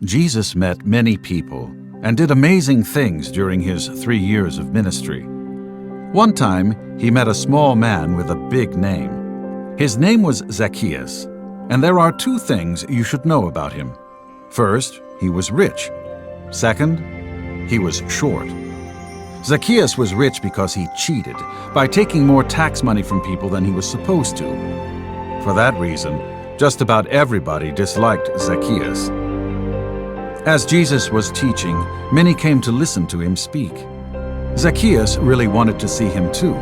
Jesus met many people and did amazing things during his 3 years of ministry. One time, he met a small man with a big name. His name was Zacchaeus, and there are 2 things you should know about him. First, he was rich. Second, he was short. Zacchaeus was rich because he cheated by taking more tax money from people than he was supposed to. For that reason, just about everybody disliked Zacchaeus. As Jesus was teaching, many came to listen to him speak. Zacchaeus really wanted to see him too.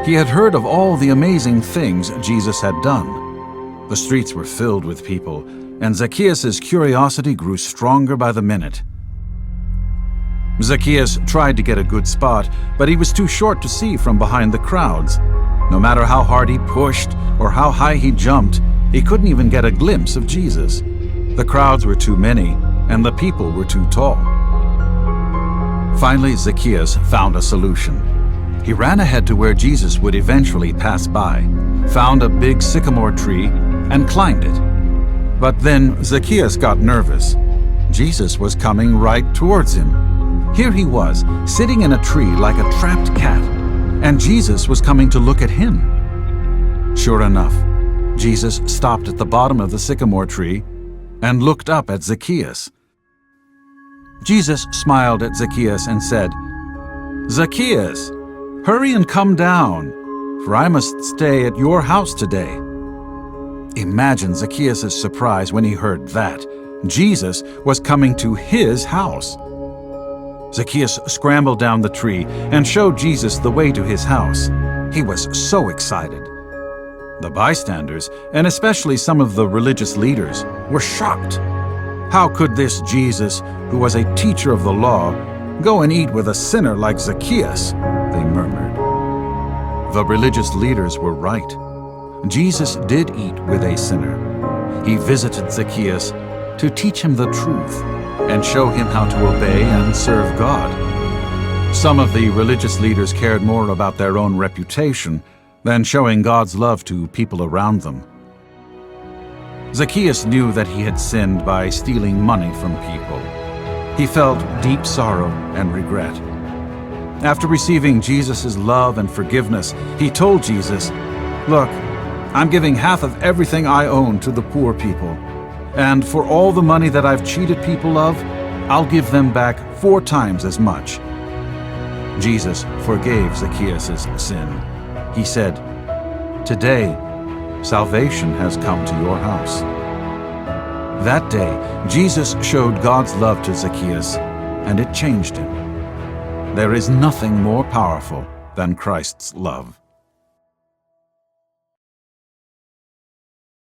He had heard of all the amazing things Jesus had done. The streets were filled with people, and Zacchaeus' curiosity grew stronger by the minute. Zacchaeus tried to get a good spot, but he was too short to see from behind the crowds. No matter how hard he pushed or how high he jumped, he couldn't even get a glimpse of Jesus. The crowds were too many, and the people were too tall. Finally, Zacchaeus found a solution. He ran ahead to where Jesus would eventually pass by, found a big sycamore tree, and climbed it. But then Zacchaeus got nervous. Jesus was coming right towards him. Here he was, sitting in a tree like a trapped cat, and Jesus was coming to look at him. Sure enough, Jesus stopped at the bottom of the sycamore tree and looked up at Zacchaeus. Jesus smiled at Zacchaeus and said, "Zacchaeus, hurry and come down, for I must stay at your house today." Imagine Zacchaeus' surprise when he heard that. Jesus was coming to his house. Zacchaeus scrambled down the tree and showed Jesus the way to his house. He was so excited. The bystanders, and especially some of the religious leaders, were shocked. How could this Jesus, who was a teacher of the law, go and eat with a sinner like Zacchaeus? They murmured. The religious leaders were right. Jesus did eat with a sinner. He visited Zacchaeus to teach him the truth and show him how to obey and serve God. Some of the religious leaders cared more about their own reputation than showing God's love to people around them. Zacchaeus knew that he had sinned by stealing money from people. He felt deep sorrow and regret. After receiving Jesus' love and forgiveness, he told Jesus, "Look, I'm giving half of everything I own to the poor people. And for all the money that I've cheated people of, I'll give them back 4 times as much." Jesus forgave Zacchaeus' sin. He said, "Today, salvation has come to your house." That day, Jesus showed God's love to Zacchaeus, and it changed him. There is nothing more powerful than Christ's love.